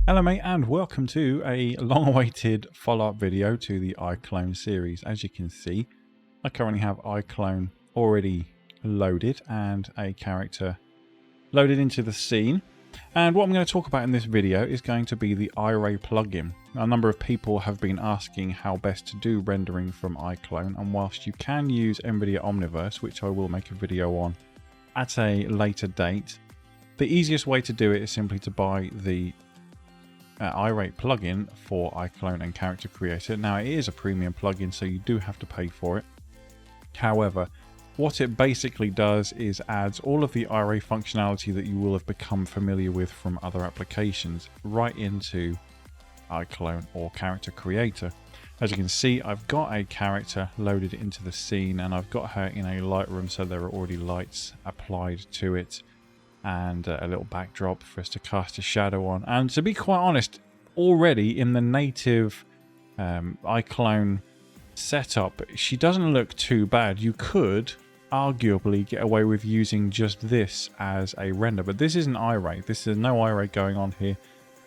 Hello mate, and welcome to a long-awaited follow-up video to the iClone series. As you can see, I currently have iClone already loaded and a character loaded into the scene. And what I'm going to talk about in this video is going to be the iRay plugin. A number of people have been asking how best to do rendering from iClone, and whilst you can use NVIDIA Omniverse, which I will make a video on at a later date, the easiest way to do it is simply to buy the iRay plugin for iClone and Character Creator. Now, it is a premium plugin, so you do have to pay for it. However, what it basically does is adds all of the iRay functionality that you will have become familiar with from other applications right into iClone or Character Creator. As you can see, I've got a character loaded into the scene, and I've got her in a light room, so there are already lights applied to it and a little backdrop for us to cast a shadow on. And to be quite honest, already in the native iClone setup, she doesn't look too bad. You could arguably get away with using just this as a render, but this isn't iRay. This is no iRay going on here.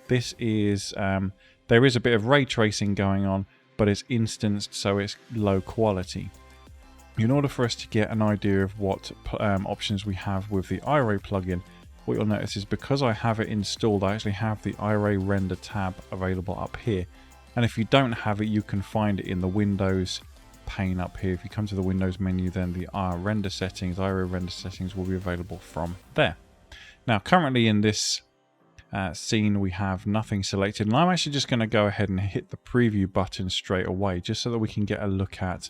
This is there is a bit of ray tracing going on, but it's instanced, so it's low quality. In order for us to get an idea of what options we have with the iRay plugin, what you'll notice is because I have it installed, I actually have the iRay render tab available up here. And if you don't have it, you can find it in the Windows pane up here. If you come to the Windows menu, then the render settings, iRay render settings will be available from there. Now, currently in this scene, we have nothing selected, and I'm actually just going to go ahead and hit the preview button straight away, just so that we can get a look at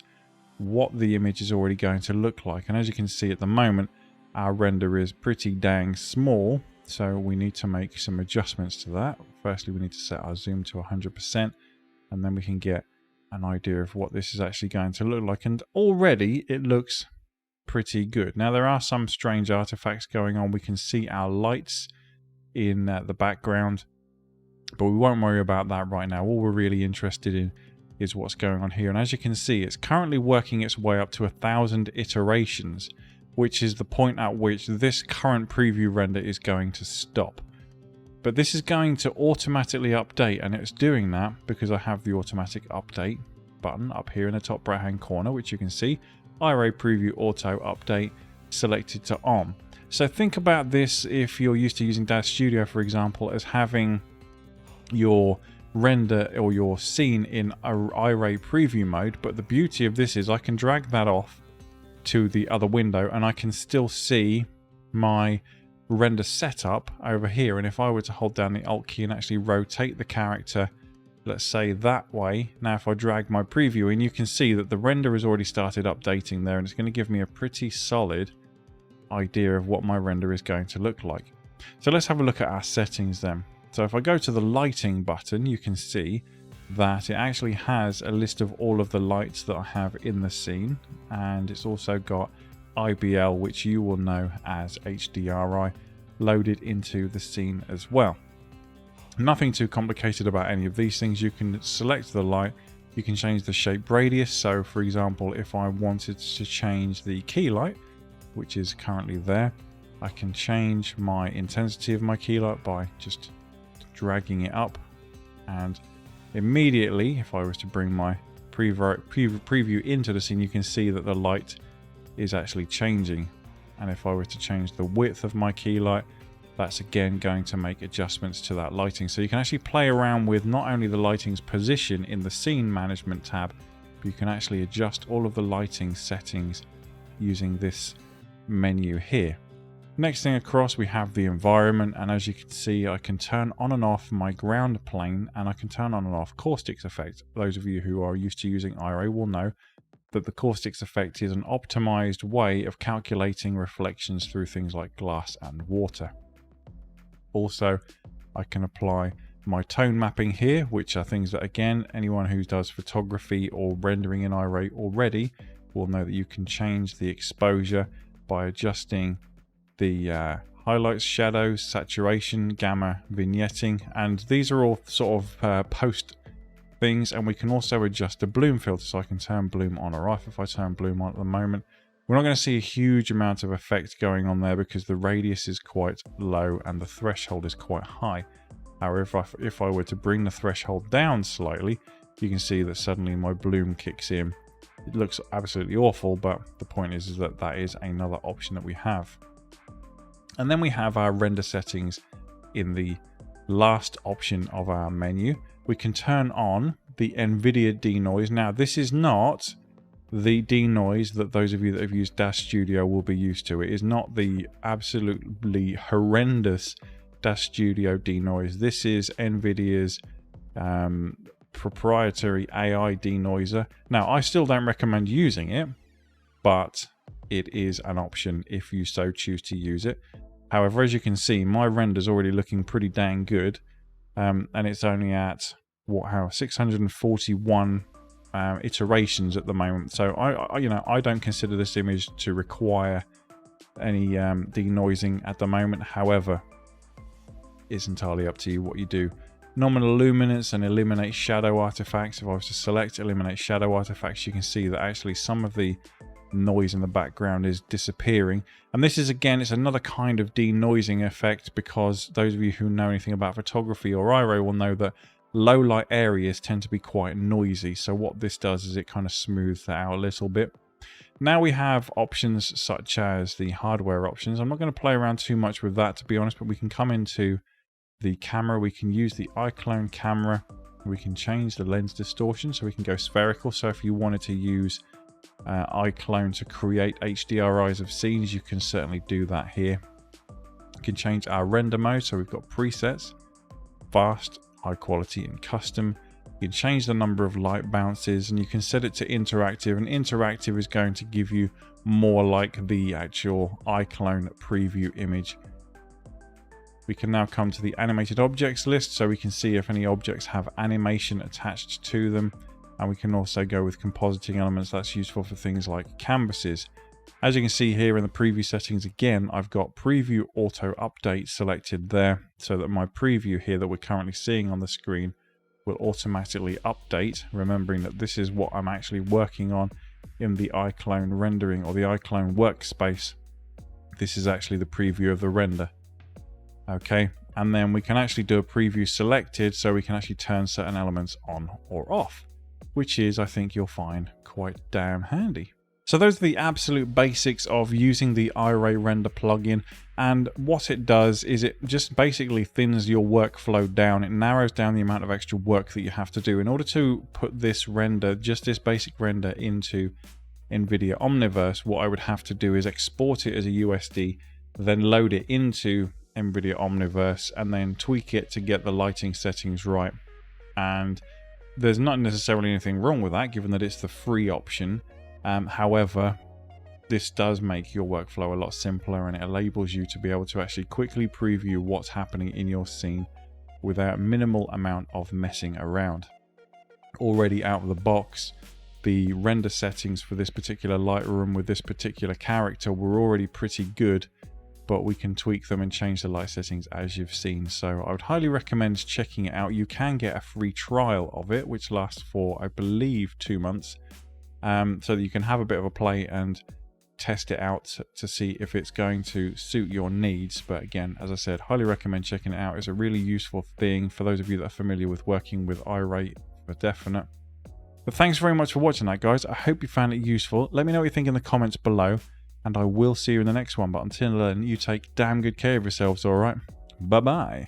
what the image is already going to look like. And as you can see at the moment, our render is pretty dang small, so we need to make some adjustments to that. Firstly, we need to set our zoom to 100%, and then we can get an idea of what this is actually going to look like. And already it looks pretty good. Now, there are some strange artifacts going on. We can see our lights in the background, but we won't worry about that right now. All we're really interested in is what's going on here. And as you can see, it's currently working its way up to 1,000 iterations, which is the point at which this current preview render is going to stop. But this is going to automatically update, and it's doing that because I have the automatic update button up here in the top right hand corner, which you can see iRay preview auto update selected to on. So think about this, if you're used to using Dad Studio, for example, as having your render or your scene in iRay preview mode, but the beauty of this is I can drag that off to the other window and I can still see my render setup over here. And if I were to hold down the Alt key and actually rotate the character, let's say that way, now if I drag my preview in, you can see that the render has already started updating there, and it's going to give me a pretty solid idea of what my render is going to look like. So let's have a look at our settings then. So if I go to the lighting button, you can see that it actually has a list of all of the lights that I have in the scene, and it's also got IBL, which you will know as HDRI, loaded into the scene as well. Nothing too complicated about any of these things. You can select the light, you can change the shape radius. So for example, if I wanted to change the key light, which is currently there, I can change my intensity of my key light by just dragging it up, and immediately if I was to bring my preview into the scene, you can see that the light is actually changing. And if I were to change the width of my key light, that's again going to make adjustments to that lighting. So you can actually play around with not only the lighting's position in the scene management tab, but you can actually adjust all of the lighting settings using this menu here. Next thing across, we have the environment, and as you can see, I can turn on and off my ground plane, and I can turn on and off caustics effect. Those of you who are used to using iRay will know that the caustics effect is an optimized way of calculating reflections through things like glass and water. Also, I can apply my tone mapping here, which are things that, again, anyone who does photography or rendering in iRay already will know that you can change the exposure by adjusting the highlights, shadows, saturation, gamma, vignetting, and these are all sort of post things. And we can also adjust the bloom filter, so I can turn bloom on or off. If I turn bloom on at the moment, we're not going to see a huge amount of effect going on there because the radius is quite low and the threshold is quite high. However, if I were to bring the threshold down slightly, you can see that suddenly my bloom kicks in. It looks absolutely awful, but the point is that that is another option that we have. And then we have our render settings in the last option of our menu. We can turn on the NVIDIA denoise. Now, this is not the denoise that those of you that have used Dash Studio will be used to. It is not the absolutely horrendous Dash Studio denoise. This is NVIDIA's proprietary AI denoiser. Now, I still don't recommend using it, but it is an option if you so choose to use it. However, as you can see, my render's already looking pretty dang good, and it's only at 641 iterations at the moment. So I don't consider this image to require any denoising at the moment. However, it's entirely up to you what you do. Nominal luminance and eliminate shadow artifacts. If I was to select eliminate shadow artifacts, you can see that actually some of the noise in the background is disappearing. And this is, again, it's another kind of denoising effect, because those of you who know anything about photography or iRay will know that low light areas tend to be quite noisy. So what this does is it kind of smooths that out a little bit. Now we have options such as the hardware options. I'm not going to play around too much with that, to be honest, but we can come into the camera. We can use the iClone camera. We can change the lens distortion so we can go spherical. So if you wanted to use iClone to create HDRIs of scenes, you can certainly do that here. You can change our render mode, so we've got presets, fast, high quality, and custom. You can change the number of light bounces, and you can set it to interactive, and interactive is going to give you more like the actual iClone preview image. We can now come to the animated objects list, so we can see if any objects have animation attached to them. And we can also go with compositing elements. That's useful for things like canvases. As you can see here in the preview settings, again, I've got preview auto update selected there, so that my preview here that we're currently seeing on the screen will automatically update, remembering that this is what I'm actually working on in the iClone rendering or the iClone workspace. This is actually the preview of the render. Okay, and then we can actually do a preview selected, so we can actually turn certain elements on or off, which is, I think you'll find, quite damn handy. So those are the absolute basics of using the iRay render plugin, and what it does is it just basically thins your workflow down. It narrows down the amount of extra work that you have to do in order to put this render, just this basic render, into NVIDIA Omniverse. What I would have to do is export it as a USD, then load it into NVIDIA Omniverse, and then tweak it to get the lighting settings right. And there's not necessarily anything wrong with that, given that it's the free option. However, this does make your workflow a lot simpler, and it enables you to be able to actually quickly preview what's happening in your scene without minimal amount of messing around. Already out of the box, the render settings for this particular Lightroom with this particular character were already pretty good, but we can tweak them and change the light settings as you've seen. So I would highly recommend checking it out. You can get a free trial of it, which lasts for, I believe, 2 months, so that you can have a bit of a play and test it out to see if it's going to suit your needs. But again, as I said, highly recommend checking it out. It's a really useful thing for those of you that are familiar with working with iRay, for definite. But thanks very much for watching that, guys. I hope you found it useful. Let me know what you think in the comments below, and I will see you in the next one. But until then, you take damn good care of yourselves, all right? Bye-bye.